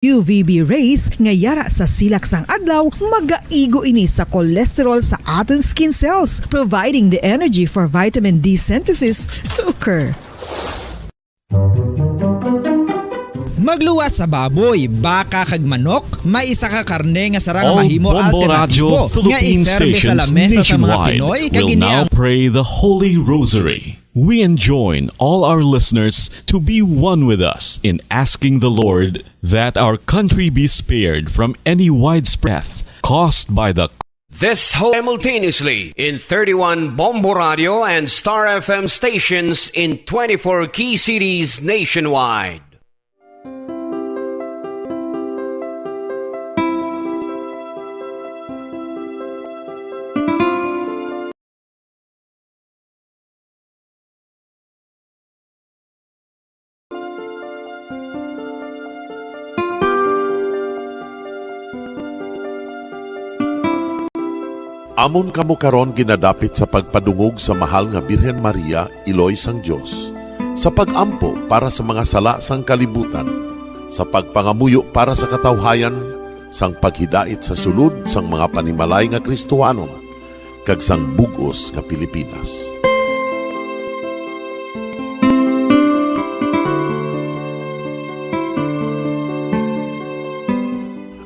UVB rays nga yara sa silak sang adlaw magaigo ini sa cholesterol sa aton skin cells, providing the energy for vitamin D synthesis to occur. Magluwas sa baboy, baka kag manok, may isa ka karne nga sarang All mahimo Bombo Radio alternatibo nga Philippine iserbe sa stations lamesa sa mga nationwide Pinoy kag will ini now ang pray the Holy Rosary. We enjoin all our listeners to be one with us in asking the Lord that our country be spared from any widespread caused by the This simultaneously in 31 Bombo Radio and Star FM stations in 24 key cities nationwide. Amon kamo karon ginadapit sa pagpadungog sa mahal nga Birhen Maria, Iloy sang Dios, sa pagampo para sa mga sala sang kalibutan, sa pagpangamuyo para sa katawhayan, sang paghidait sa sulod sang mga panimalay nga Kristohanon, kag sang bugos nga Pilipinas.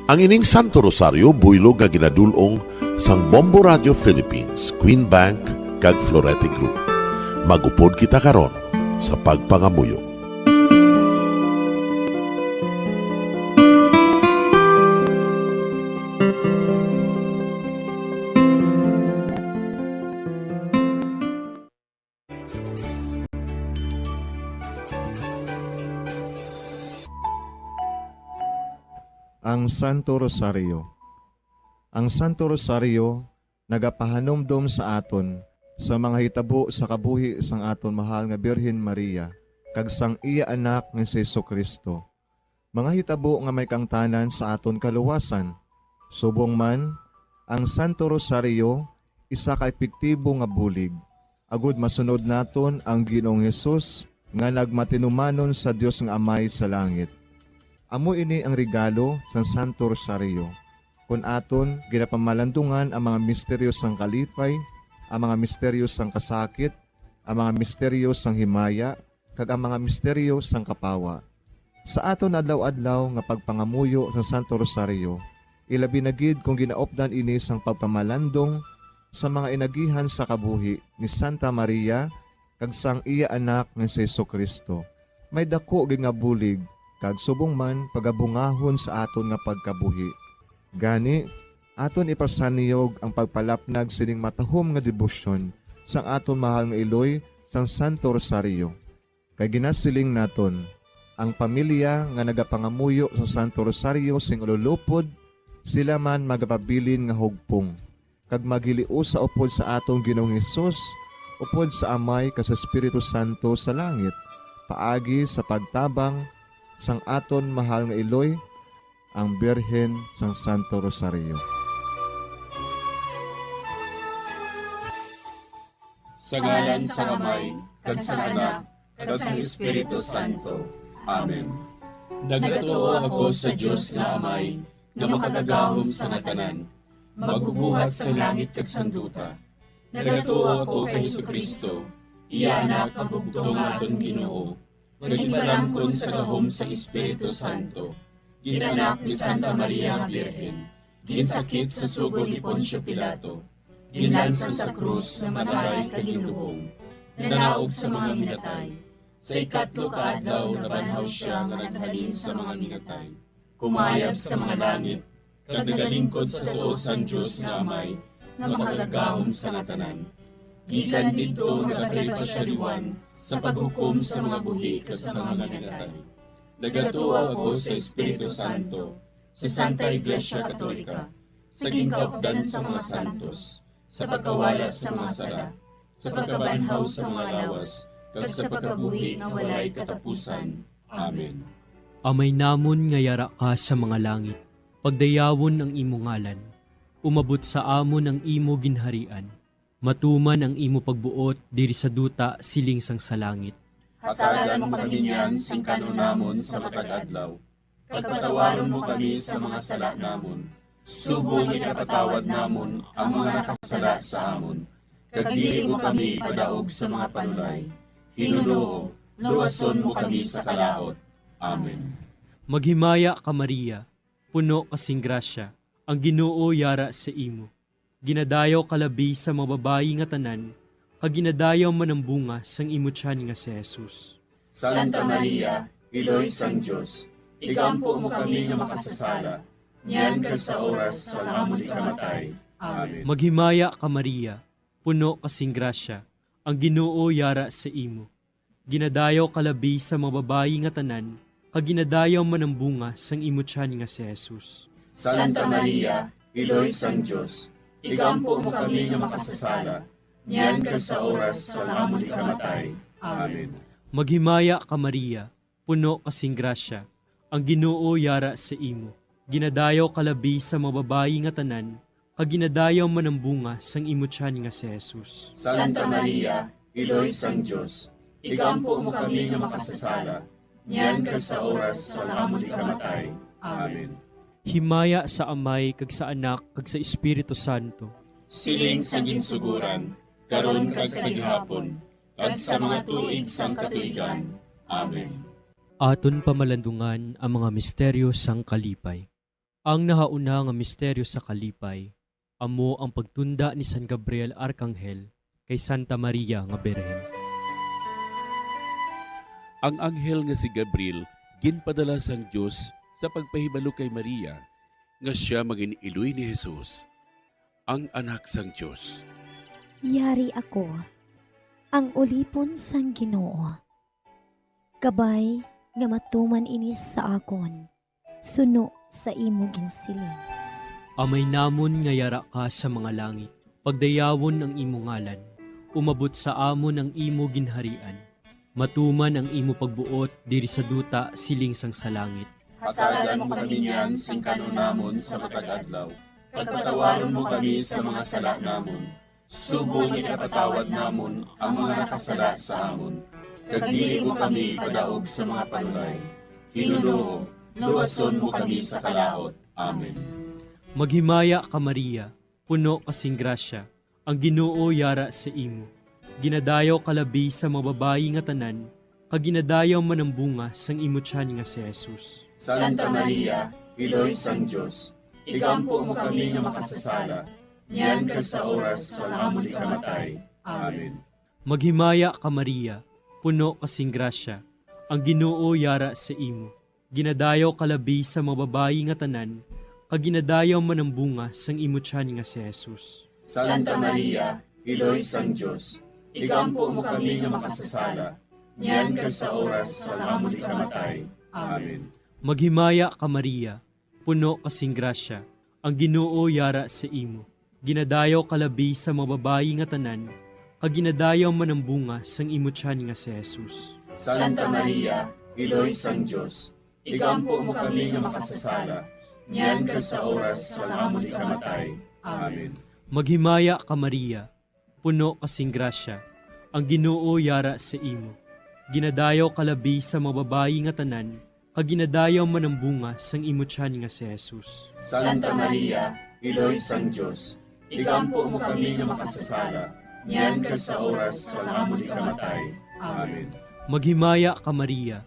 Ang ining Santo Rosario buylog nga ginadulong sang Bombo Radio Philippines, Queen Bank, kag Florete Group. Magupod kita karon sa pagpangamuyo. Ang Santo Rosario. Ang Santo Rosario nagapahanomdom sa aton sa mga hitabo sa kabuhi sang aton mahal nga Birhen Maria kag sang iya anak nga si Jesucristo. Mga hitabo nga may kangtanan sa aton kaluwasan. Subong man, ang Santo Rosario isa ka epektibo nga bulig. Agud masunod naton ang Ginoong Hesus nga nagmatinumanon sa Dios nga Amay sa langit. Amo ini ang regalo sa Santo Rosario. Kung aton ginapamalandungan ang mga misteryos sang kalipay, ang mga misteryos sang kasakit, ang mga misteryos sang himaya, kag ang mga misteryos sang kapawa. Sa aton adlaw-adlaw nga pagpangamuyo sa Santo Rosario, ilabi na gid kung ginaopdan ini sang pagpamalandong sa mga inagihan sa kabuhi ni Santa Maria kag sang iya anak nga si Jesucristo. May dako gid nga bulig kag subong man pagabungahon sa aton nga pagkabuhi. Gani, aton ipasaniyog ang pagpalapnag sining matahom nga debosyon sang aton mahal nga Iloy sang Santo Rosario. Kay ginasiling naton, ang pamilya nga nagapangamuyo sa Santo Rosario sing ululupod, sila man magapabilin nga hugpong. Kag magiliu sa upod sa atong Ginoong Hesus, upod sa Amay kas Espiritu Santo sa langit, paagi sa pagtabang sang aton mahal nga Iloy, ang Birhen sang Santo Rosario. Sa ngalan sa Amay, kag sa Anak, kag sa Espiritu Santo. Amen. Nagatuo ako sa Dios nga Amay, nga makagagahom sa natanan, magbubuhat sa langit kag sanduta. Nagatuo ako kay Jesucristo, iya anak ang bugtong aton Ginoo, nagipalamkon sa gahom sa Espiritu Santo. Ginanak ni Santa Maria nga Birhen, ginsakit sa sugod ni Poncio Pilato, ginlansang sa krus na mataray kaginlubong, nanaog sa mga minatay. Sa ikatlo ka adlaw nabanhaw siya nga naghalin sa mga minatay, kumayab sa mga langit, kag nagalingkod sa tuos ang Diyos nga Amay, nga makagagahom sa natanan. Gikan dito nagakalipasyariwan sa paghukom sa mga buhi kas sa mga minatay. Nagatuo ako sa Espiritu Santo, sa Santa Iglesia Katolika, sa gingkaupdan sa mga santos, sa pagkawala sa mga sala, sa pagkabanhaw sa mga lawas, kag sa pagkabuhi nga walay katapusan. Amen. Amay namon nga yara ka sa mga langit, pagdayawon ang imo ngalan, umabot sa amon ang imo ginharian, matuman ang imo pagbuot diri sa duta siling sang sa langit. Hatagan mo kami niyan sing kanunamon sa matag-adlaw. Pagpatawaron mo kami sa mga sala namon. Subong ipatawad namon ang mga nakasala sa amon. Kag dili mo kami padaog sa mga panulay. Hinunoo, luwason mo kami sa kalaot. Amen. Maghimaya ka Maria, puno kasing grasya, ang Ginoo yara sa imo. Ginadayaw kalabi sa mga babayi nga tanan, kag ginadayaw man ang bunga sang imo tiyan nga si Jesus. Santa Maria, Iloy sang Diyos, igampo mo kami nga makasasala, niyan kag sa oras sa amon ikamatay. Amen. Maghimaya ka Maria, puno kasing grasya, ang Ginoo yara sa imo. Ginadayaw kalabi sa mga babayi nga tanan, kag ginadayaw man ang bunga sang imo tiyan nga si Jesus. Santa Maria, Iloy sang Diyos, igampo mo kami nga makasasala, niyan kag sa oras sa amon ikamatay. Amen. Maghimaya ka Maria, puno kasing grasya, ang Ginoo yara sa imo. Ginadayaw kalabi sa mga babayi nga tanan, kag ginadayaw man ang bunga sang imo tiyan nga si Jesus. Santa Maria, Iloy sang Diyos, igampo mo kami nga makasasala, niyan kag sa oras sa amon ikamatay. Amen. Himaya sa Amay kag sa Anak kag sa Espiritu Santo. Siling sa ginsuguran, karon kag sa gihapon, kag sa mga tuig sang katuigan. Amen. Aton pamalandungan ang mga misteryo sang kalipay. Ang nahauna nga misteryo sa kalipay, amo ang pagtunda ni San Gabriel Arkanghel kay Santa Maria nga Birhen. Ang anghel nga si Gabriel ginpadala sang Dios sa pagpahibalo kay Maria nga siya maging iloy ni Jesus, ang anak sang Dios. Yari ako, ang ulipon sang Ginoo. Kabay nga matuman inis sa akon, suno sa imo ginsiling. Amay namon nga yara ka sa mga langit, pagdayawon ang imo ngalan, umabot sa amon ang imo ginharian, matuman ang imo pagbuot diri sa duta siling sang sa langit. Hatagan mo kami niyan sing kanon namon sa matag adlaw. Pagpatawaron mo kami sa mga sala namon. Subong ipatawad namon ang mga nakasala sa amon. Kag dili mo kami padaog sa mga panulay. Hinunoo, luwason mo kami sa kalaot. Amen. Maghimaya ka Maria, puno kasing grasya, ang Ginoo yara sa imo. Ginadayaw kalabi sa mga babayi nga tanan, kag ginadayaw man ang bunga sang imo tiyan nga si Jesus. Santa Maria, Iloy sang Diyos, igampo mo kami nga makasasala, niyan kag sa oras sa amon ikamatay. Amen. Maghimaya ka Maria, puno kasing grasya, ang Ginoo yara sa imo. Ginadayaw kalabi sa mga babayi nga tanan, kag ginadayaw man ang bunga sang imo tiyan nga si Jesus. Santa Maria, Iloy sang Diyos, igampo mo kami nga makasasala, niyan kag sa oras sa amon ikamatay. Amen. Maghimaya ka Maria, puno kasing grasya, ang Ginoo yara sa imo. Ginadayaw kalabi sa mga babayi nga tanan, kag ginadayaw man ang bunga sang imo tiyan nga si Jesus. Santa Maria, Iloy sang Diyos, igampo mo kami nga makasasala, niyan kag sa oras sa amon ikamatay. Amen. Maghimaya ka Maria, puno kasing grasya, ang Ginoo yara sa imo. Ginadayaw kalabi sa mga babayi nga tanan, kag ginadayaw man ang bunga sang imo tiyan nga si Jesus. Santa Maria, Iloy sang Diyos, igampo mo kami nga makasasala, niyan kag sa oras sa amon ikamatay. Amen. Maghimaya ka Maria,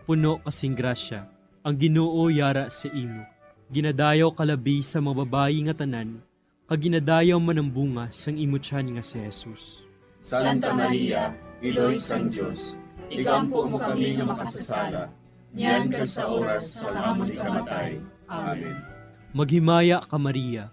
puno kasing grasya, ang Ginoo yara sa imo. Ginadayaw kalabi sa mga babayi nga tanan, kag ginadayaw man ang bunga sang imo tiyan nga si Jesus. Santa Maria, Iloy sang Diyos, igampo mo kami nga makasasala, niyan kag sa oras sa amon ikamatay. Amen. Maghimaya ka Maria,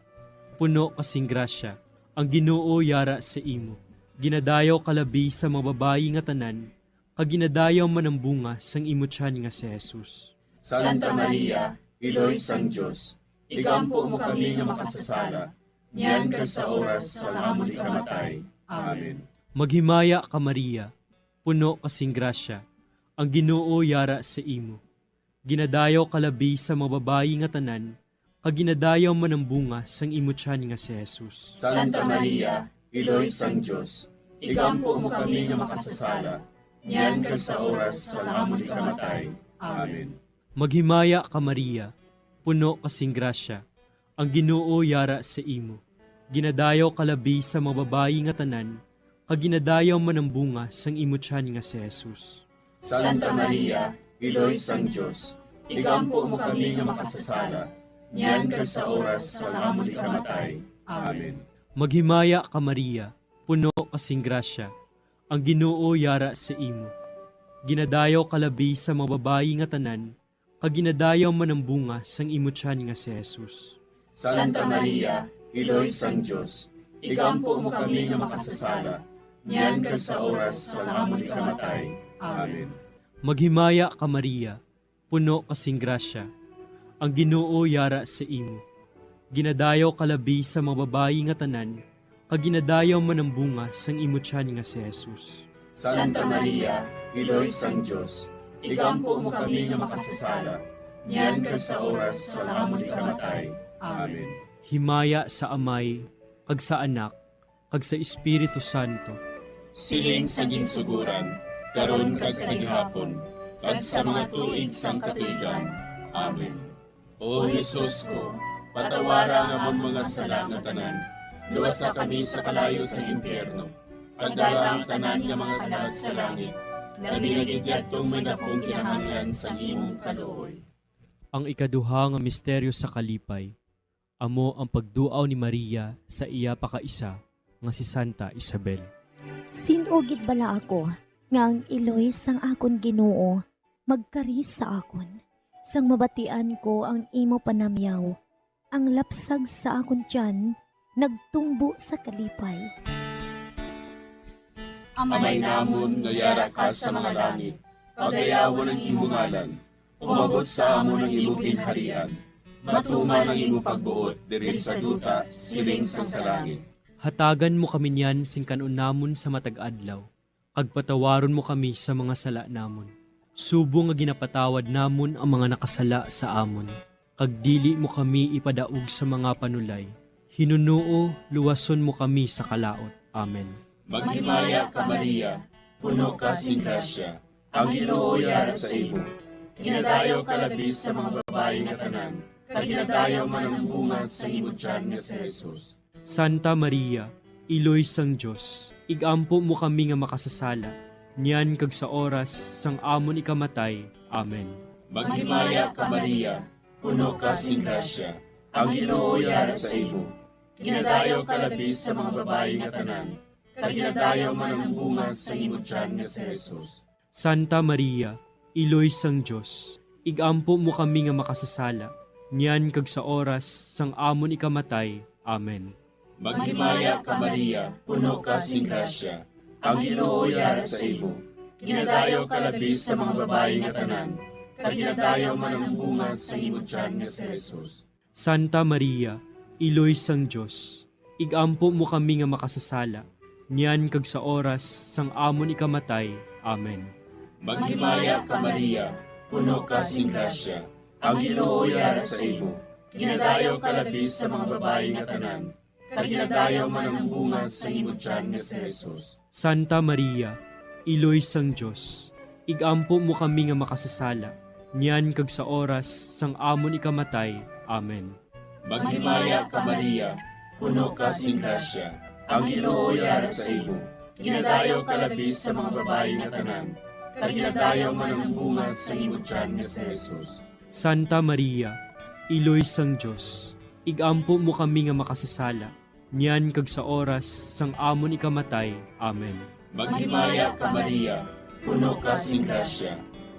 puno kasing grasya, ang Ginoo yara sa imo. Ginadayaw kalabi sa mga babayi nga tanan, kag ginadayaw man ang bunga sang imo tiyan nga si Jesus. Santa Maria, Iloy sang Diyos, igampo mo kami nga makasasala, niyan kag sa oras sa amon ikamatay. Amen. Maghimaya ka Maria, puno kasing grasya, ang Ginoo yara sa imo. Ginadayaw kalabi sa mga babayi nga tanan, kag ginadayaw man ang bunga sang imo tiyan nga si Jesus. Santa Maria, Iloy sang Diyos, igampo mo kami nga makasasala, niyan kag sa oras sa amon ikamatay. Amen. Maghimaya ka Maria, puno kasing grasya, ang Ginoo yara sa imo. Ginadayaw kalabi sa mga babayi nga tanan, kag ginadayaw man ang bunga sang imo tiyan nga si Jesus. Santa Maria, Iloy sang Diyos, igampo mo kami nga makasasala, niyan kag sa oras sa amon ikamatay. Amen. Maghimaya ka Maria, puno kasing grasya, ang Ginoo yara sa imo. Ginadayaw kalabi sa mga babayi nga tanan, kag ginadayaw man ang bunga sang imo tiyan nga si Jesus. Santa Maria, Iloy sang Diyos, igampo mo kami nga makasasala, niyan kag sa oras sa amon ikamatay. Amen. Maghimaya ka Maria, puno kasing grasya, ang Ginoo yara sa imo. Ginadayaw kalabi sa mga babayi nga tanan, kag ginadayaw man ang bunga sang imo tiyan nga si Jesus. Santa Maria, Iloy sang Diyos, igampo mo kami nga makasasala, niyan kag sa oras sa amon ikamatay. Amen. Himaya sa Amay, kag sa Anak, kag sa Espiritu Santo. Siling sa ginsuguran, karon kag sa gihapon, kag sa mga tuig sang katuigan. Amen. O Jesus ko, patawara nga among mga sala nga tanan, luwasa kami sa kalayo sa impyerno, pagdala ang tanan nga mga kalag sa langit, labi na gidyadtong may dakong kinahanglan sa imong kaluoy. Ang ikaduha nga misteryo sa kalipay, amo ang pagduaw ni Maria sa iya pakaisa nga si Santa Isabel. Sinugid bala ako, nga ang iloy sang akon Ginoo, magkaris sa akon. Sang mabatian ko ang imo panamyaw, ang lapsag sa akon tiyan, nagtumbo sa kalipay. Amay namon nga yara ka sa mga langit, pagayawon ang imong ngalan, umabot sa amon ang imong ginharian, matuman ang imong pagbuot diri sa duta, siling sa langit. Hatagan mo kami niyan sing kanon namon sa matag adlaw, kag patawaron mo kami sa mga sala namon. Subo nga ginapatawad namon ang mga nakasala sa amon, kag dili mo kami ipadaog sa mga panulay. Hinunuo, luwason mo kami sa kalaot. Amen. Maghimaya ka Maria, puno ka sing grasya, ang Ginoo yara sa imo. Ginadayaw ka labi sa mga babayi nga tanan, kag ginadayaw man ang bunga sa imo tiyan nga si Jesus. Santa Maria, Iloy sang Diyos, igampo mo kami nga makasasala, niyan kag sa oras sang amon ikamatay. Amen. Maghimaya ka Maria, puno ka sing grasya, ang Ginoo yara sa imo. Ginadayaw ka labi sa mga babayi nga tanan, kag ginadayaw man ang bunga sa imo tiyan nga si Jesus. Santa Maria, Iloy sang Diyos, igampo mo kami nga makasasala, niyan kag sa oras sang amon ikamatay. Amen. Maghimaya ka Maria, puno ka sing grasya, ang Ginoo yara sa imo. Ginadayaw ka labi sa mga babayi nga tanan, kag ginadayaw man ang bunga sa imo tiyan nga si Jesus. Santa Maria, Iloy sang Diyos, igampo mo kami nga makasasala, niyan kag sa oras sang amon ikamatay. Amen. Maghimaya ka Maria, puno ka sing grasya, ang Ginoo yara sa imo. Ginadayaw ka labi sa mga babayi nga tanan, kag ginadayaw man ang bunga sa imo tiyan nga si Jesus. Santa Maria, Iloy sang Diyos, igampo mo kami nga makasasala, niyan kag sa oras sang amon ikamatay. Amen. Maghimaya ka Maria, puno ka sing grasya, ang Ginoo yara sa imo. Ginadayaw ka labi sa mga babayi nga tanan, kag ginadayaw man ang bunga sa imo tiyan nga si Jesus. Santa Maria, Iloy sang Diyos, igampo mo kami nga makasasala, niyan kag sa oras sang amon ikamatay. Amen. Maghimaya ka Maria, puno ka sing grasya,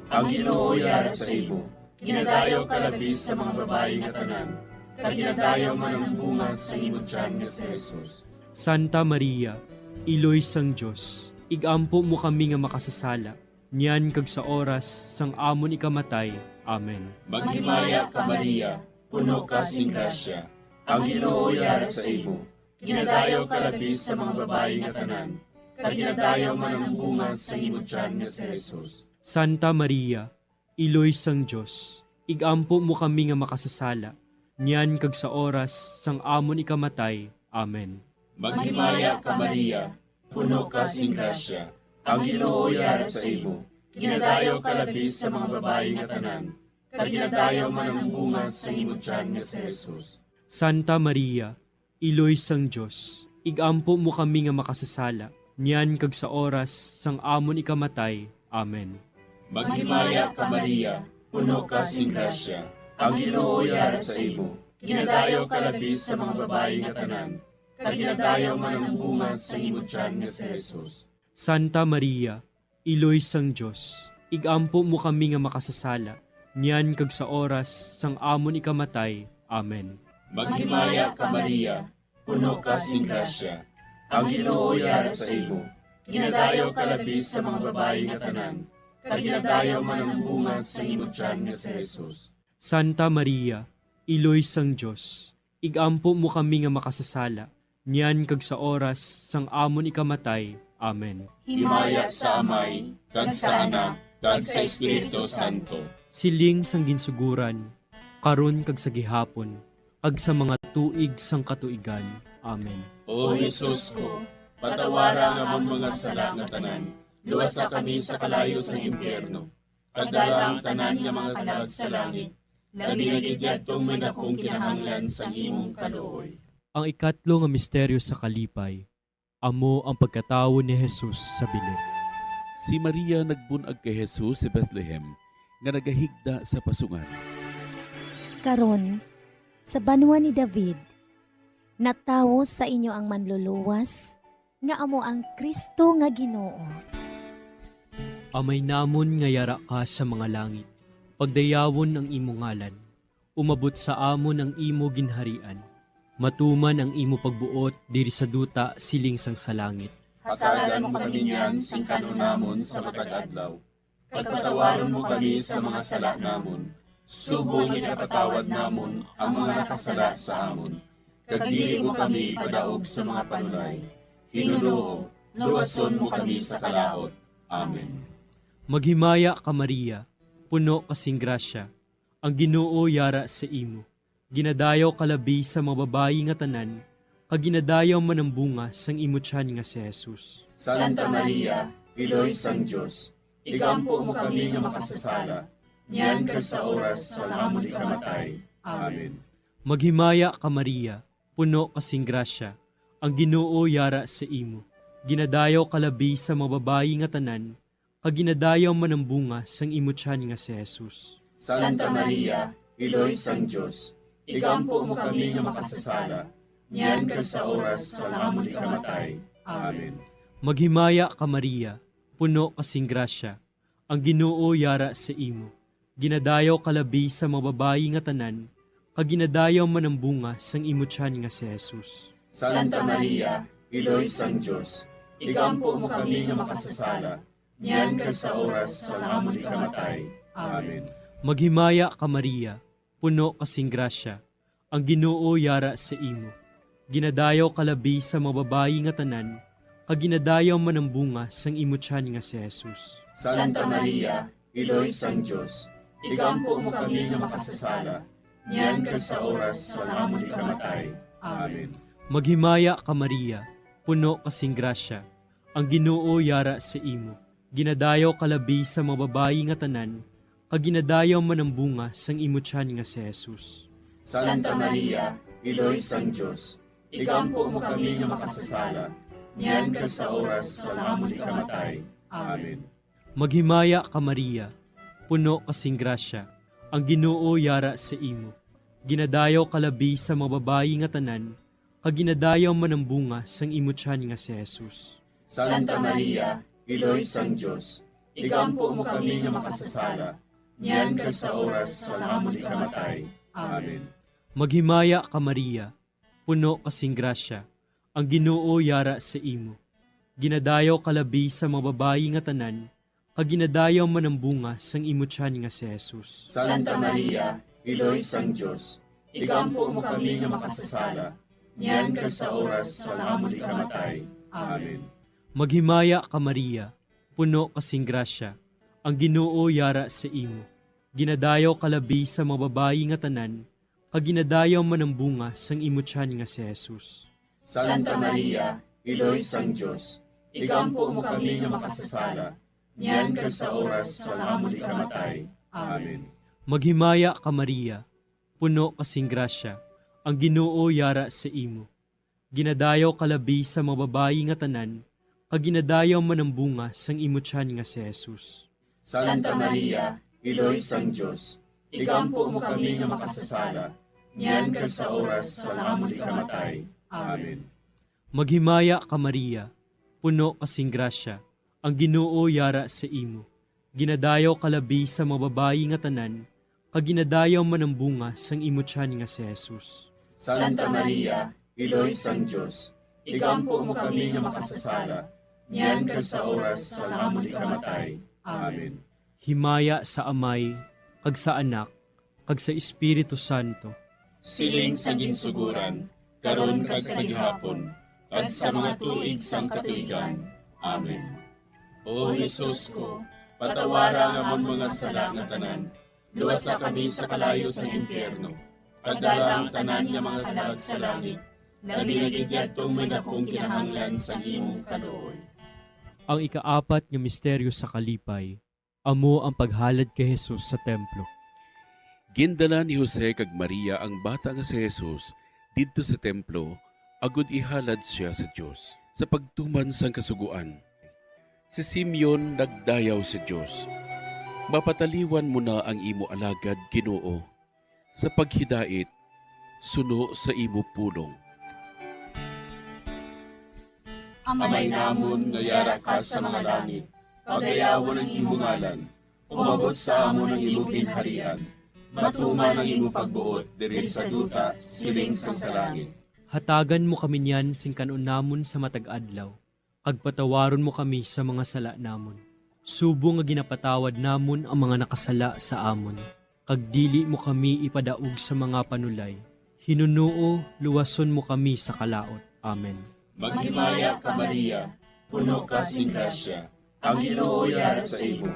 ang Ginoo yara sa imo. Ginadayaw ka labi sa mga babayi nga tanan, kag ginadayaw man ang bunga sa imo tiyan nga si Jesus. Santa Maria, Iloy sang Diyos, igampo mo kami nga makasasala, niyan kag sa oras sang amon ikamatay. Amen. Maghimaya ka Maria, puno ka sing grasya, ang Ginoo yara sa imo. Ginadayaw ka labi sa mga babayi nga tanan, kag ginadayaw man ang bunga sa imo tiyan nga si Jesus. Santa Maria, Iloy sang Diyos, igampo mo kami nga makasasala, niyan kag sa oras sang amon ikamatay. Amen. Maghimaya ka Maria, puno ka sing grasya, ang Ginoo yara sa imo. Ginadayaw ka labi sa mga babayi nga tanan, kaginadayaw man ang bunga sa imong tiyan nga si Jesus. Santa Maria, Iloy sang Dios, igampo mo kami nga makasasala, niyan kag sa oras sang amon ikamatay. Amen. Maghimaya ka Maria, puno ka sing grasya, ang Ginoo yara sa imo. Ginadayaw ka labis sa mga babae nga tanan, kaginadayaw man ang bunga sa imong tiyan nga si Jesus. Santa Maria, Iloy sang Dios, igampo mo kami nga makasasala, niyan kag sa oras sang amon ikamatay. Amen. Maghimaya ka Maria, puno ka sing grasya, ang Ginoo yara sa imo. Ginadayaw ka labis sa mga babae nga tanan, kaginadayaw man ang bunga sa imong tiyan nga si Jesus. Santa Maria, Iloy sang Dios, igampo mo kami nga makasasala, niyan kag sa oras sang amon ikamatay. Amen. Himaya sa Amay, kag sa Anak, kag sa Espiritu Santo. Siling sang ginsuguran, karon kag sa gihapon, ag sa mga tuig sang katuigan. Amen. O Jesus ko, patawara nga among mga sala nga tanan, luwasa kami sa kalayo sa impyerno. Pagdala ang tanan nga mga kalag sa langit, labi na gidyadtong may dakong kinahanglan sa imong kaluoy. Ang ikatlo nga misteryo sa kalipay, amo ang pagkatawo ni Jesus sa bilog. Si Maria nagbunag kay Jesus sa Bethlehem nga nagahigda sa pasungan. Karon, sa banwa ni David, natawo sa inyo ang manluluwas, nga amo ang Kristo nga Ginoo. Amay namon nga yara ka sa mga langit, pagdayawon ang imo ngalan, umabot sa amon ang imo ginharian, matuman ang imo pagbuot diri sa duta siling sang sa langit. Hatagan mo kami niyan sing kanunamon sa matag adlaw. Pagpatawaron mo kami sa mga sala namon, subong ipatawad namon ang mga nakasala sa amon. Kag dili mo kami padaog sa mga panulay. Hinunoo, luwason mo kami sa kalaot. Amen. Maghimaya ka Maria, puno kasing grasya, ang Ginoo yara sa imo. Ginadayaw kalabi sa mga babayi nga tanan, kag ginadayaw man ang bunga sang imo tiyan nga si Jesus. Santa Maria, Iloy sang Dios, igampo mo kami nga makasasala, niyan kag sa oras sa amon ikamatay. Amen. Maghimaya ka Maria, puno kasing grasya, ang Ginoo yara sa imo. Ginadayaw kalabi sa mga babayi nga tanan, kag ginadayaw man ang bunga sang imo tiyan nga si Jesus. Santa Maria, Iloy sang Dios, igampo mo kami nga makasasala, niyan kag sa oras sa amon ikamatay. Amen. Maghimaya ka Maria, puno kasing grasya, ang Ginoo yara sa imo. Ginadayaw kalabi sa mga babayi nga tanan, kag ginadayaw man ang bunga sang imo tiyan nga si Jesus. Santa Maria, Iloy sang Dios, igampo mo kami nga makasasala, niyan kag sa oras sa amon ikamatay. Amen. Maghimaya ka Maria, puno kasing grasya, ang Ginoo yara sa imo. Ginadayaw kalabi sa mga babayi nga tanan, kag ginadayaw man ang bunga sang imo tiyan nga si Jesus. Santa Maria, Iloy sang Dios, igampo mo kami nga makasasala, niyan kag sa oras sa amon ikamatay. Amen. Maghimaya ka Maria, puno kasing grasya, ang Ginoo yara sa imo. Ginadayaw kalabi sa mga babayi nga tanan, kag ginadayaw man ang bunga sang imo tiyan nga si Jesus. Santa Maria, Iloy sang Dios, igampo mo kami nga makasasala, niyan kag sa oras sa amon ikamatay. Amen. Maghimaya ka Maria, puno kasing grasya, ang Ginoo yara sa imo. Ginadayaw kalabi sa mga babayi nga tanan, kag ginadayaw man ang bunga sang imo tiyan nga si Jesus. Santa Maria, Iloy sang Dios, igampo mo kami nga makasasala, niyan kag sa oras sa amon ikamatay. Amen. Maghimaya ka Maria, puno kasing grasya, ang Ginoo yara sa imo. Ginadayaw kalabi sa mga babayi nga tanan, kag ginadayaw man ang bunga sang imo tiyan nga si Jesus. Santa Maria, Iloy sang Dios, igampo mo kami nga makasasala, niyan kag sa oras sa amon ikamatay. Amen. Maghimaya ka Maria, puno kasing grasya, ang Ginoo yara sa imo. Ginadayaw kalabi sa mga babayi nga tanan, kag ginadayaw man ang bunga sang imo tiyan nga si Jesus. Santa Maria, Iloy sang Dios, igampo mo kami nga makasasala, niyan kag sa oras sa amon ikamatay. Amen. Maghimaya ka Maria, puno kasing grasya, ang Ginoo yara sa imo. Ginadayaw kalabi sa mga babayi nga tanan, kag ginadayaw man ang bunga sang imo tiyan nga si Jesus. Santa Maria, Iloy sang Diyos, igampo mo kami nga makasasala, niyan kag sa oras sa amon ikamatay. Amen. Maghimaya ka Maria, puno kasing grasya, ang Ginoo yara sa imo. Ginadayaw kalabi sa mga babayi nga tanan, kag ginadayaw man ang bunga sang imo tiyan nga si Jesus. Santa Maria, Iloy sang Diyos, igampo mo kami nga makasasala, niyan kag sa oras sa amon ikamatay. Amen. Himaya sa Amay, kag sa Anak, kag sa Espiritu Santo. Siling sa ginsuguran, karon kag sa gihapon, kag sa mga tuig sang katuigan. Amen. O Jesus ko, patawara nga amon mga sala nga tanan, luwasa kami sa kalayo sa impyerno, pagdala ang tanan nga mga kalag sa langit, naginagidyatong may dakong kinahanglan sa imong kaluoy. Ang ikaapat nga misteryo sa kalipay, amo ang paghalad kay Jesus sa templo. Gindala ni Jose kag Maria ang bata nga si Jesus didto sa templo, agud ihalad siya sa Dios sa pagtuman sang kasuguan. Si Simeon nagdayaw sa Dios. Mapataliwan mo na ang imo alagad, Ginoo, sa paghidait, suno sa imo pulong. Amay namon nga yara ka sa mga langit, pagayawon ang imo ngalan, umabot sa amon ang imo ginharian, matuman ang imo pagbuot diri sa duta, siling sa langit. Hatagan mo kami niyan sing kanunamon sa matag adlaw, kag patawaron mo kami sa mga sala namon. Subo nga ginapatawad namon ang mga nakasala sa amon, kag dili mo kami ipadaog sa mga panulay. Hinunuo, luwason mo kami sa kalaot. Amen. Maghimaya ka Maria, puno ka sing grasya, ang Ginoo yara sa imo.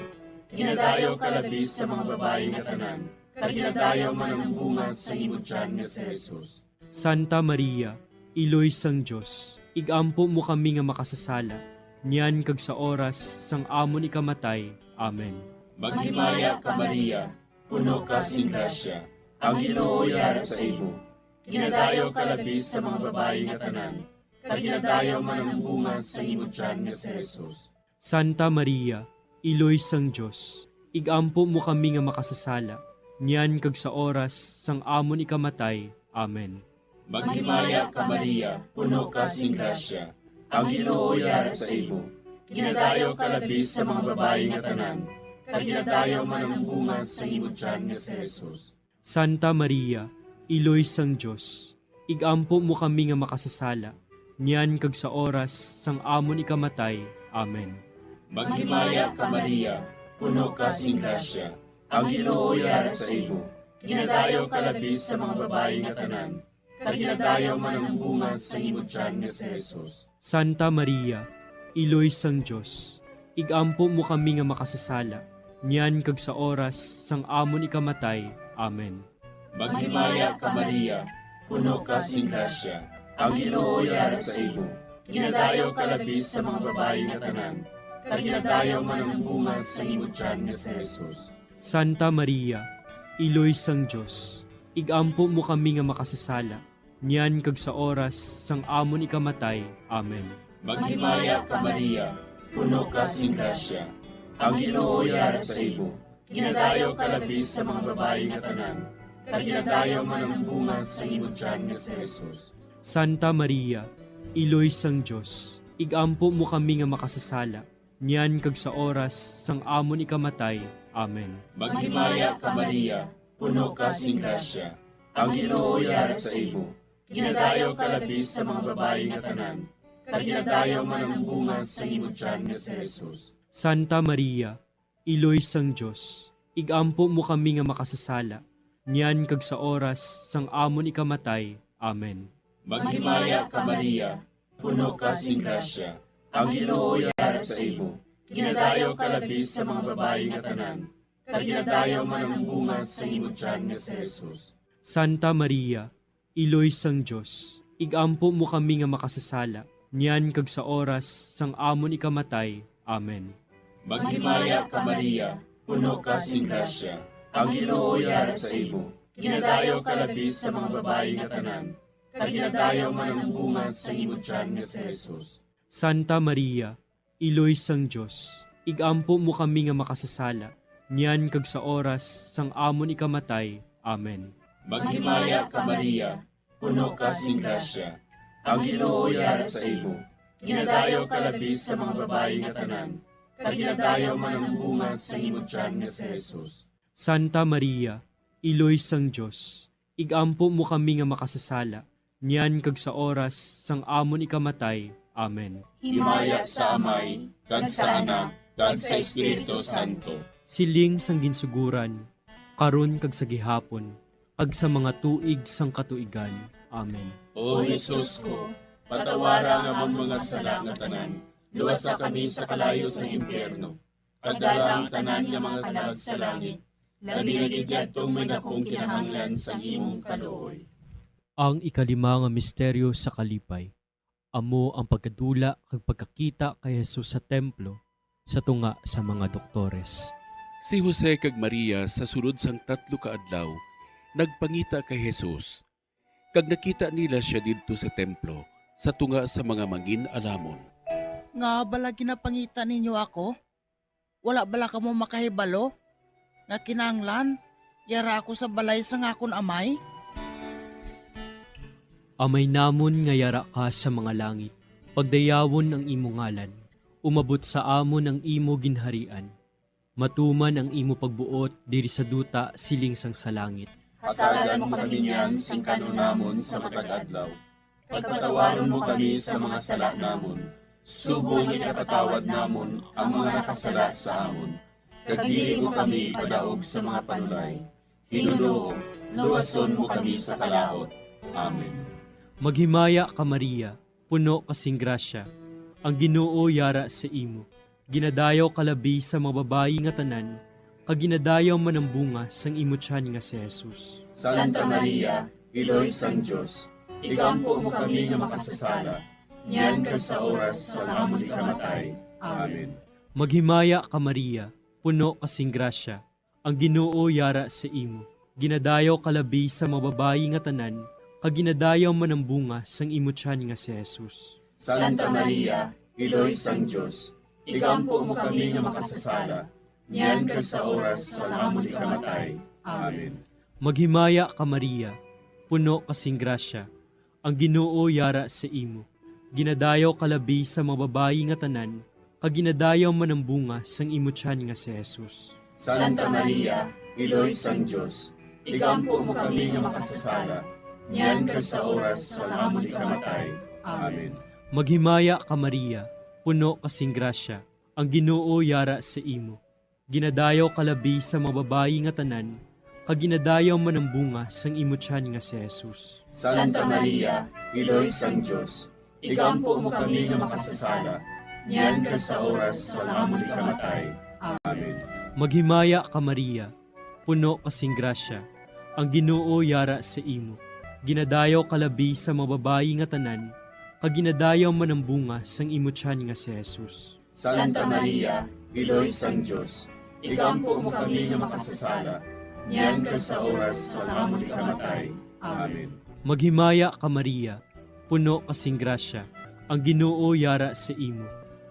Ginadayaw ka labi sa mga babayi nga tanan, kag ginadayaw man ang bunga sa imo tiyan nga si Jesus. Santa Maria, Iloy sang Diyos, igampo mo kami nga makasasala, niyan kag sa oras sang amon ikamatay. Amen. Maghimaya ka Maria, puno ka sing grasya, ang Ginoo yara sa imo. Ginadayaw ka labi sa mga babayi nga tanan, kag ginadayaw man ang bunga sa imo tiyan nga si Jesus. Santa Maria, Iloy sang Diyos, igampo mo kami nga makasasala, niyan kag sa oras sang amon ikamatay. Amen. Maghimaya ka Maria, puno ka sing grasya, ang Ginoo yara sa imo. Ginadayaw ka labi sa mga babayi nga tanan, kag ginadayaw man ang bunga sa imo tiyan nga si Jesus. Santa Maria, Iloy sang Diyos, igampo mo kami nga makasasala, niyan kag sa oras sang amon ikamatay. Amen. Maghimaya ka Maria, puno ka sing grasya, ang Ginoo yara sa imo. Ginadayaw ka labi sa mga babayi nga tanan, kag ginadayaw man ang bunga sa imo tiyan nga si Jesus. Santa Maria, Iloy sang Diyos, igampo mo kami nga makasasala, niyan kag sa oras sang amon ikamatay. Amen. Maghimaya ka Maria, puno ka sing grasya, ang Ginoo yara sa imo. Ginadayaw ka labi sa mga babayi nga tanan, kag ginadayaw man ang bunga sa imo tiyan nga si Jesus. Santa Maria, Iloy sang Diyos, igampo mo kami nga makasasala, niyan kag sa oras sang amon ikamatay. Amen. Maghimaya ka Maria, puno ka sing grasya, ang Ginoo yara sa imo. Ginadayaw ka labi sa mga babayi nga tanan, kag ginadayaw man ang bunga sa imo tiyan nga si Jesus. Santa Maria, Iloy sang Diyos, igampo mo kami nga makasasala, niyan kag sa oras sang amon ikamatay. Amen. Maghimaya ka Maria, puno ka sing grasya, ang Ginoo yara sa imo. Ginadayaw ka labi sa mga babayi nga tanan, kag ginadayaw man ang bunga sa imo tiyan nga si Jesus. Santa Maria, Iloy sang Diyos, igampo mo kami nga makasasala, niyan kag sa oras sang amon ikamatay. Amen. Maghimaya ka Maria, puno ka sing grasya, ang Ginoo yara sa imo. Ginadayaw ka labi sa mga babayi nga tanan, kag ginadayaw man ang bunga sa imo tiyan nga si Jesus. Santa Maria, Iloy sang Diyos, igampo mo kami nga makasasala, niyan kag sa oras sang amon ikamatay. Amen. Maghimaya ka Maria, puno ka sing grasya, Ang Ginoo yara sa imo, ginadayaw ka labis sa mga babae nga tanan, kag ginadayaw man ang bunga sa imong tiyan nga si Jesus. Santa Maria, Iloy sang Diyos, igampo mo kami nga makasasala, niyan kag sa oras sang amon ikamatay. Amen. Maghimaya ka Maria, puno ka sing grasya. Ang Ginoo yara sa imo, ginadayaw ka labis sa mga babae nga tanan, kag ginadayaw man ang bunga sa imong tiyan nga si Jesus. Santa Maria, Iloy sang Diyos, igampo mo kami nga makasasala, niyan kag sa oras sang amon ikamatay. Amen. Himaya sa Amay, kag sa Anak, kag sa Espiritu Santo. Siling sang ginsuguran, karon kag sa gihapon, kag sa mga tuig sang katuigan. Amen. O Jesus ko, patawara nga ang mga sala nga tanan, luwasa kami sa kalayo sa impyerno, kag dala ang tanan nga mga kalag sa langit, labi na gidyadtong may dakong kinahanglan sa imong kaluoy. Ang ikalima nga misteryo sa kalipay. Amo ang pagkadula kag pagkakita kay Jesus sa templo sa tunga sa mga doktores. Si Jose kag Maria sa sulod sang 3 ka adlaw nagpangita kay Jesus. Kag nakita nila siya didto sa templo sa tunga sa mga mangin-alamon. Nga bala ginapangita ninyo ako? Wala bala ka mo makahibalo? Nga kinanglan, yara ako sa balay sang akon amay? Amay namon nga yara ka sa mga langit, pagdayawon ang imo ngalan, umabot sa amon ang imo ginharian. Matuman ang imo pagbuot diri sa duta siling sang sa langit. Hatagan mo kami niyan sing kanunamon sa matag adlaw. Pagpatawaron mo kami sa mga sala namon. Subong ipatawad namon ang mga nakasala sa amon. Kag dili mo kami padaog sa mga panulay. Hinunoo, luwason mo kami sa kalaot. Amen. Maghimaya ka Maria, puno kasing grasya, ang Ginoo yara sa imo. Ginadayaw kalabi sa mga babayi nga tanan, kag ginadayaw man ang bunga sang imo tiyan nga si Jesus. Santa Maria, Iloy sang Diyos, igampo mo kami nga makasasala, niyan kag sa oras sa amon ikamatay. Amen. Maghimaya ka Maria, puno kasing grasya, ang Ginoo yara sa imo. Ginadayaw kalabi sa mga babayi nga tanan, kag ginadayaw man ang bunga sang imo tiyan nga si Jesus. Santa Maria, Iloy sang Diyos, igampo mo kami nga makasasala, niyan kag sa oras sa amon ikamatay. Amen. Maghimaya ka Maria, puno kasing grasya, ang Ginoo yara sa imo. Ginadayaw kalabi sa mga babayi nga tanan, kag ginadayaw man ang bunga sang imo tiyan nga si Jesus. Santa Maria, Iloy sang Diyos, igampo mo kami nga makasasala, niyan kag sa oras sa amon ikamatay. Amen. Maghimaya ka Maria, puno kasing grasya, ang Ginoo yara sa imo. Ginadayaw kalabi sa mga babayi nga tanan, kag ginadayaw man ang bunga sang imo tiyan nga si Jesus. Santa Maria, Iloy sang Diyos, igampo mo kami nga makasasala, niyan kag sa oras sa amon ikamatay. Amen. Maghimaya ka Maria, puno kasing grasya, ang Ginoo yara sa imo. Ginadayaw kalabi sa mga babayi nga tanan, kag ginadayaw man ang bunga sang imo tiyan nga si Jesus. Santa Maria, Iloy sang Diyos, igampo mo kami nga makasasala, niyan kag sa oras sa amon ikamatay. Amen. Maghimaya ka Maria, puno kasing grasya, ang Ginoo yara sa imo.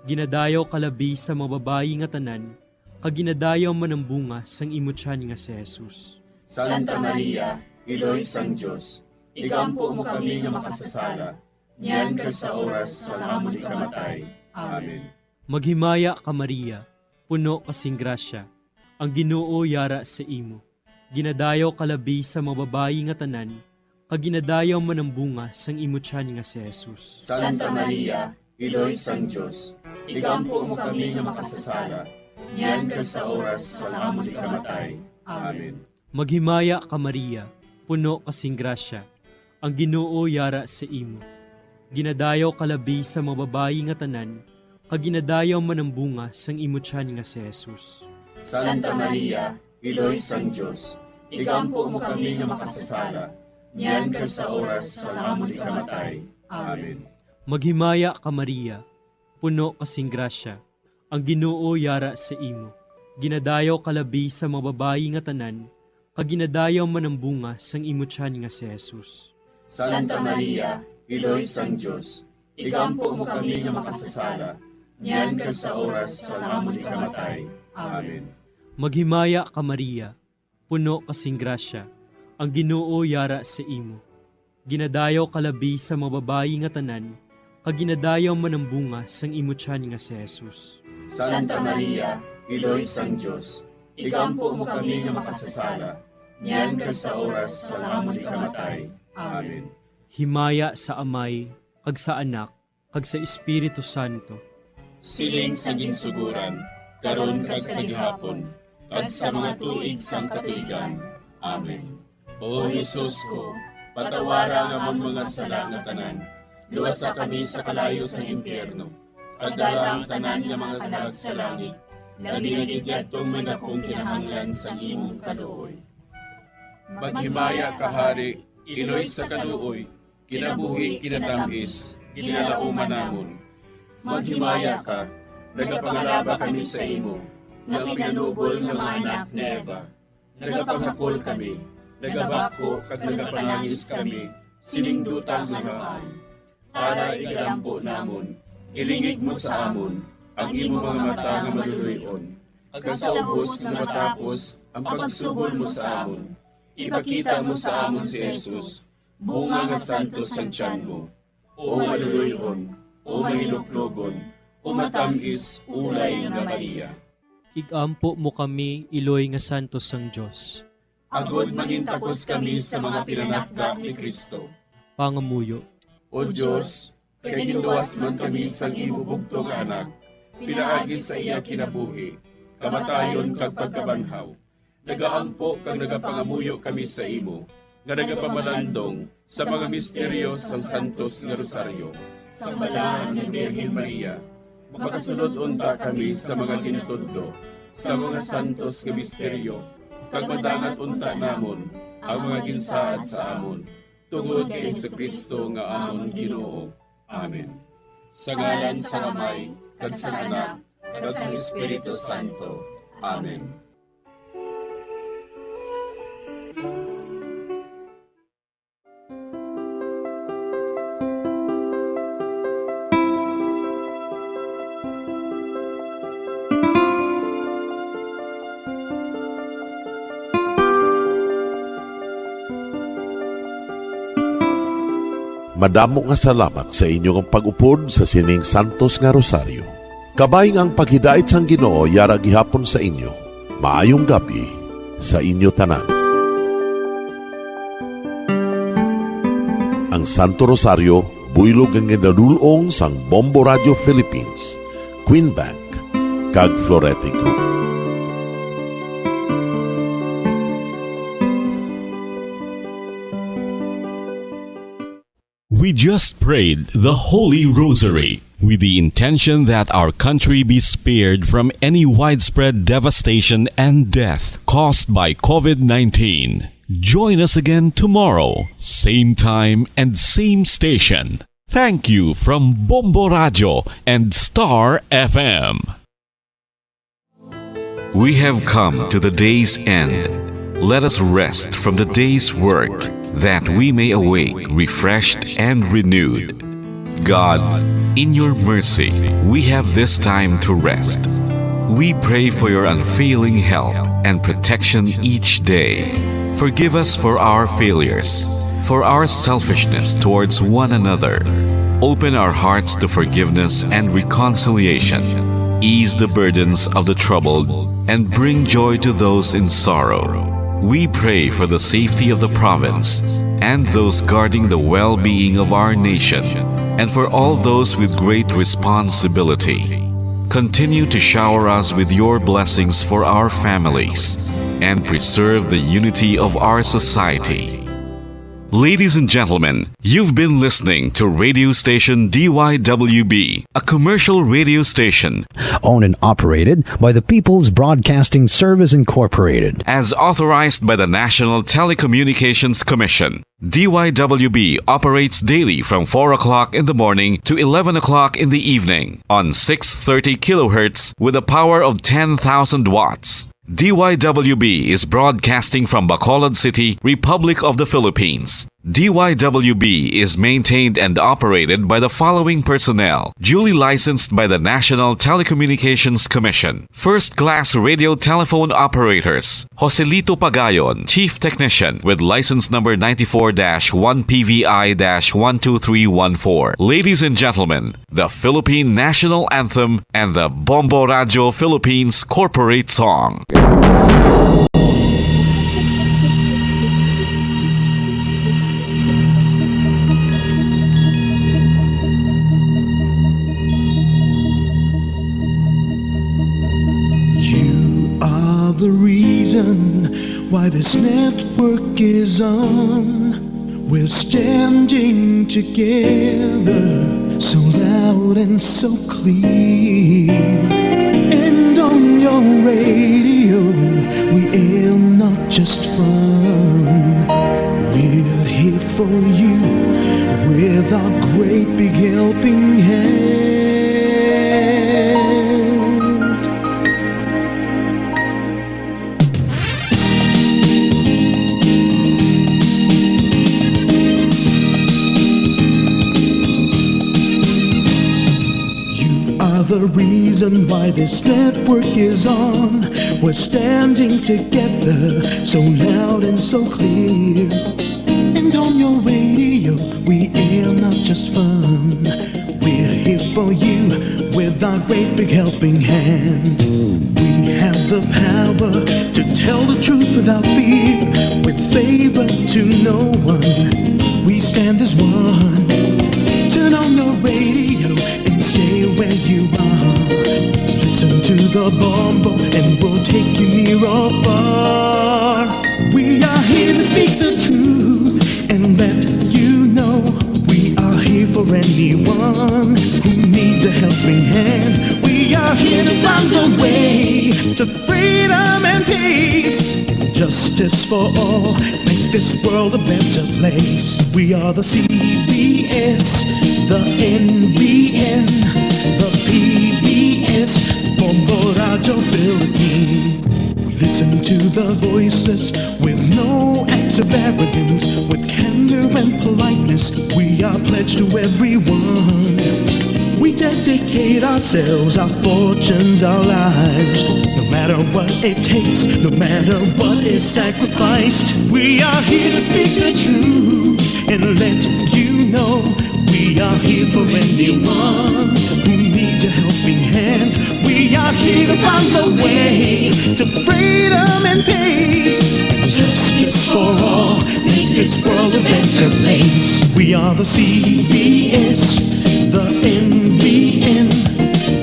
Ginadayaw kalabi sa mga babayi nga tanan, kag ginadayaw man ang bunga sang imo tiyan nga si Jesus. Santa Maria, Iloy sang Diyos, igampo mo kami nga makasasala, niyan kag sa oras sa amon ikamatay. Amen. Maghimaya ka Maria, puno kasing grasya, ang Ginoo yara sa imo. Ginadayaw kalabi sa mga babayi nga tanan, kag ginadayaw man ang bunga sang imo tiyan nga si Jesus. Santa Maria, Iloy sang Diyos, igampo mo kami nga makasasala, niyan kag sa oras sa amon ikamatay. Amen. Maghimaya ka Maria, puno kasing grasya, ang Ginoo yara sa imo. Ginadayaw kalabi sa mga babayi nga tanan, kag ginadayaw man ang bunga sang imo tiyan nga si Jesus. Santa Maria, Iloy sang Diyos, igampo mo kami nga makasasala, niyan kag sa oras sa amon ikamatay. Amen. Maghimaya ka Maria, puno kasing grasya, ang Ginoo yara sa imo. Ginadayaw kalabi sa mga babayi nga tanan, kag ginadayaw man ang bunga sang imutyan nga si Jesus. Santa Maria, Iloy sang Diyos, igampo mo kami nga makasasala, niyan ka sa oras sa amon ikamatay. Amen. Maghimaya ka Maria, puno kasing grasya, ang Ginoo yara sa imo. Ginadayaw kalabi sa mga babayi nga tanan, kag ginadayaw man ang bunga sang imutyan nga si Jesus. Santa Maria, Iloy sang Diyos, igampo mo kami nga makasasala, niyan ka sa oras sa amon ikamatay. Amen. Himaya sa Amay, kag sa Anak, kag sa Espiritu Santo. Siling sa ginsuguran, karon kag sa gihapon, kag sa mga tuig sang katuigan. Amen. O Jesus ko, patawara nga mong mga sala nga tanan, luwasa kami sa kalayo sa impyerno, kag dala ang tanan nga mga kalag sa langit, nabinagidyattong man akong kinahanglan sa imong kaluoy. Maghimaya ka, Hari, Iloy sa kaluoy, kinabuhi kinatamis, kinalauman namon. Maghimaya ka, nagapangalaba kami sa imo, nga pinanubol nga mga anak ni Eva. Nagapangakol kami, nagabako kag nagapanangis kami, siningdutang nagaan. Para igalampo namon, ilingig mo sa amon, ang imo mga mata nga maluluyon. Kag sa ubos nga matapos, ang pagsugod mo sa amon. Ipakita mo sa amon si Jesus, bunga nga santos sa tiyan mo. O maluluyon, o mahiluklogon, o matamis, ulay nga Maria. Igampo mo kami, Iloy nga santos sang Diyos. Agod mangintakos kami sa mga pinanakda ni Kristo. Pangamuyo. O Diyos, kay ginluwas man kami sang imo bugto nga anak, pinaagi sa iya kinabuhi, kamatayon kag pagkabanhaw. Nagaampo kag nagapangamuyo kami sa imo, nga nagapamalandong sa mga misteryo sang Santos nga Rosaryo. Sa balaan ni Birhen Maria, makasunod unta kami sa mga ginutudlo, sa mga santos nga misteryo, kag madangat unta namon ang mga ginsaad sa amon, tungod kay Jesucristo nga amon Ginoo. Amen. Sa ngalan sa Amay, kag sa Anak, kag sa Espiritu Santo. Amen. Madamo nga salamat sa inyong pag-upod sa sining Santos nga Rosaryo. Kabayng ang paghidait sang Ginoo yara gihapon sa inyo. Maayong gabi sa inyo tanan. Ang Santo Rosario buylog ang ginadulong sang Bombo Radio Philippines, Queen Bank, kag Florete Group. We just prayed the Holy Rosary with the intention that our country be spared from any widespread devastation and death caused by COVID-19. Join us again tomorrow, same time and same station. Thank you from Bombo Radio and Star FM. We have come to the day's end. Let us rest from the day's work, that we may awake refreshed and renewed. God, in your mercy, we have this time to rest. We pray for your unfailing help and protection each day. Forgive us for our failures, for our selfishness towards one another. Open our hearts to forgiveness and reconciliation. Ease the burdens of the troubled and bring joy to those in sorrow. We pray for the safety of the province and those guarding the well-being of our nation, and for all those with great responsibility. Continue to shower us with your blessings for our families and preserve the unity of our society. Ladies and gentlemen, you've been listening to radio station DYWB, a commercial radio station owned and operated by the People's Broadcasting Service Incorporated, as authorized by the National Telecommunications Commission. DYWB operates daily from 4 o'clock in the morning to 11 o'clock in the evening on 630 kilohertz with a power of 10,000 watts. DYWB is broadcasting from Bacolod City, Republic of the Philippines. DYWB is maintained and operated by the following personnel, duly licensed by the National Telecommunications Commission. First-class radio telephone operators, Joselito Pagayon, Chief Technician with license number 94-1PVI-12314. Ladies and gentlemen, the Philippine National Anthem and the Bombo Radio Philippines Corporate Song. The reason why this network is on, we're standing together so loud and so clear. And on your radio we aim not just fun, we're here for you with our great big helping hand. The reason why this network is on, we're standing together so loud and so clear. And on your radio we air not just fun, we're here for you with our great big helping hand. We have the power to tell the truth without fear, with favor to no one, we stand as one. Turn on your radio and stay where you are. Listen to the Bombo and we'll take you near or far. We are here to speak the truth and let you know we are here for anyone who needs a helping hand. We are here to find the way to freedom and peace, justice for all, make this world a better place. We are the CBS, the NBN, the PBS, Bombo Radio Philippines. We listen to the voices with no acts of arrogance, with candor and politeness. We are pledged to everyone. We dedicate ourselves, our fortunes, our lives, no matter what it takes, no matter what is sacrificed. We are here to speak the truth and let you know we are here for anyone who needs a helping hand. We are here to find the way to freedom and peace, justice for all, make this world a better place. We are the CBS, the NBN,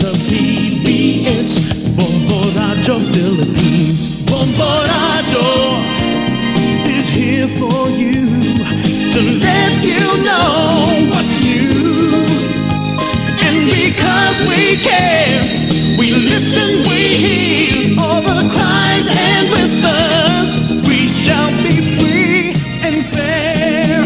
the PBS, Bombo Radio Philippines. Bombo Radio is here for you to let you know what's new. And because we care, we listen, we hear all the cries and whispers. We shall be free and fair.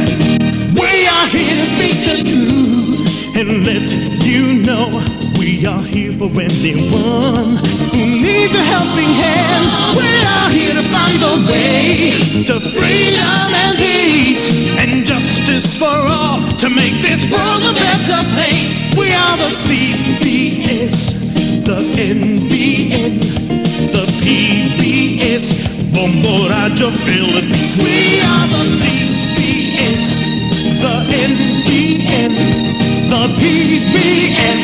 We are here to speak the truth and let you know we are here for anyone who needs a helping hand. We are here to find the way to freedom and peace and justice for all, to make this world a better place. We are the CBS, the NBN, the PBS, Bombo Radio Philippines. We are the CBS, the NBN, the PBS,